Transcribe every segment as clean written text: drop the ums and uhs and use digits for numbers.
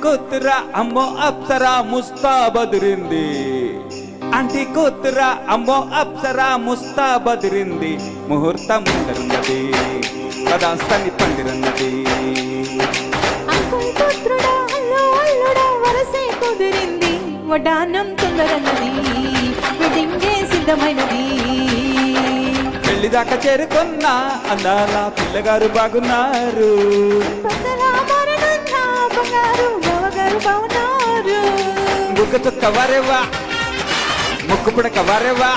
కూతురా అమ్మో అప్సరా ముస్తా బదిరింది. ఆంటీ కూతురా అమ్మో అప్సరా ముస్తా బదిరింది. ముహూర్తం ముందరున్నది కదాస్తని పందిరున్నది. అంకుల్ పుత్రుడా అల్లు అల్లుడా వరసే కుదిరింది. వడానం తొందరన్నది వెడ్డింగే సిద్ధమైనది. పెళ్లి దాకా చేరుకున్న అందాల పిల్లగారు బాగున్నారు. బుగ్గ చుక్క వారేవా ముక్కు పుడక వారేవా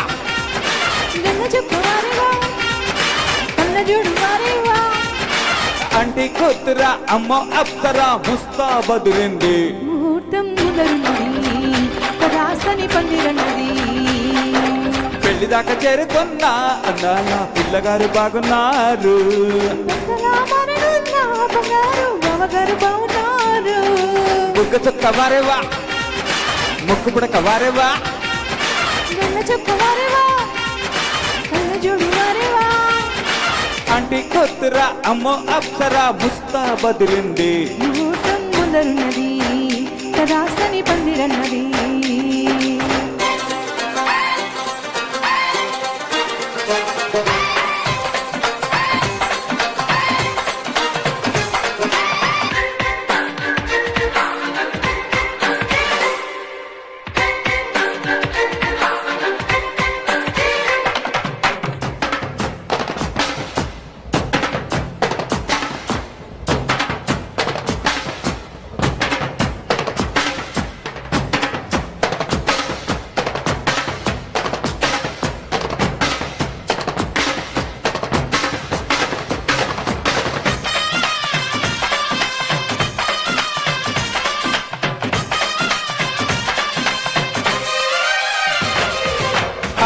ఆంటీ కూతురా అమ్మో అప్సరా ముస్తా బదిరింది. ముహూర్తం ముదరున్నది రాసని పందిరన్నది. పెళ్లి దాకా చేరుకున్న అందాల పిల్లగారు బాగున్నారు. బుగ్గ చుక్క వారేవా ముక్కు పుడక వారేవా ఆంటీ కూతురా అమ్మో అప్సరా ముస్తా బదిరింది. ముహూర్తం ముందరున్నది కదాస్తని పందిరన్నది.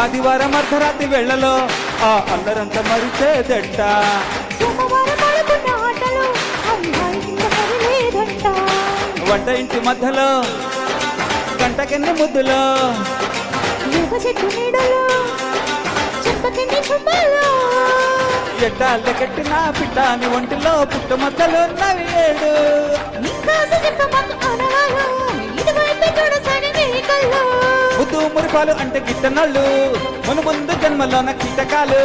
ఆదివారం అర్ధరాత్రి వేళలో ఆ అందరంతా మరిచేదట. వంట ఇంటి మధ్యలో గంటకెన్ని ముద్దులో ఎడ్డాళ్ళ కట్టిన పిట్టాని ఒంటిలో పుట్ట మధ్యలో నవ్వేడు. ముద్దు మురిపాలు అంటే గిట్టనళ్ళు మన ముందు జన్మలోన కీటకాలు.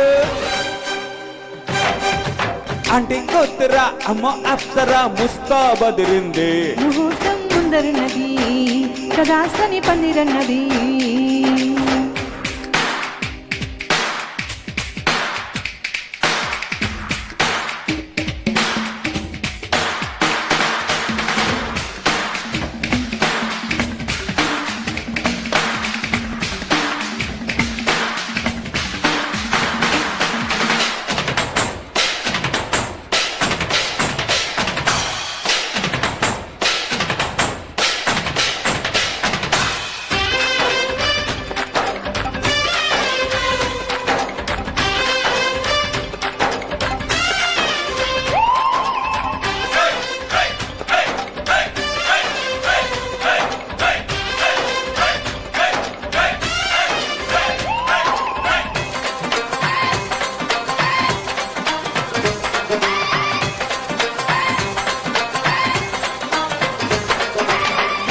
ఆంటీ కూతురా అమ్మో అప్సరా ముస్తా బదిరింది. ముహూర్తం ముందరున్నది కదాస్తని పందిరన్నది.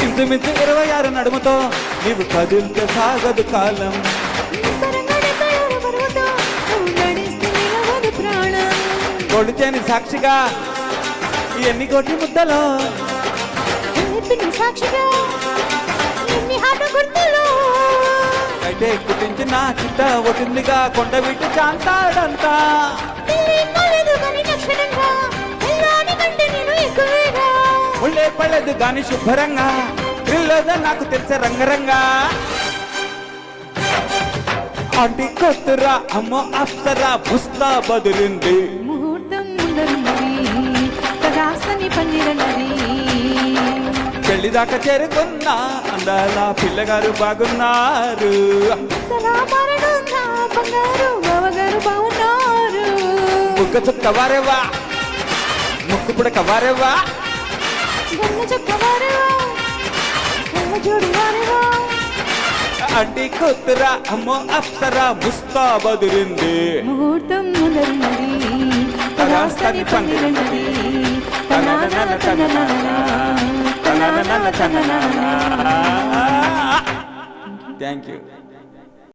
ఇంచుమించు 26 నడుముతో నీవు కదిలితే సాగదు కాలం. కొడిచేని సాక్షిగా ఎన్ని కోటి ముద్దలో అయితే కుట్టించిన చిట్ట ఒటిందిగా కొండ విట్టు చాంతాడంతా. ఒళ్ళే పడలేదు గాని శుభ్రంగా త్రిల్లోదా నాకు తెలిసే రంగరంగా. ఆంటీ కూతురా అమ్మో అప్సరా ముస్తా బదిరింది. ముహూర్తం ముందరున్నది కదాస్తని పందిరన్నది. పెళ్లి దాకా చేరుకున్న అందాల పిల్లగారు బాగున్నారు. బుగ్గ చుక్క వారేవా ముక్కు పుడక వారేవా ఆంటీ కూతురా అమ్మో అప్సరా ముస్తా బదిరింది. ముహూర్తం ముందరున్నది కదాస్తని పందిరన్నది. Thank you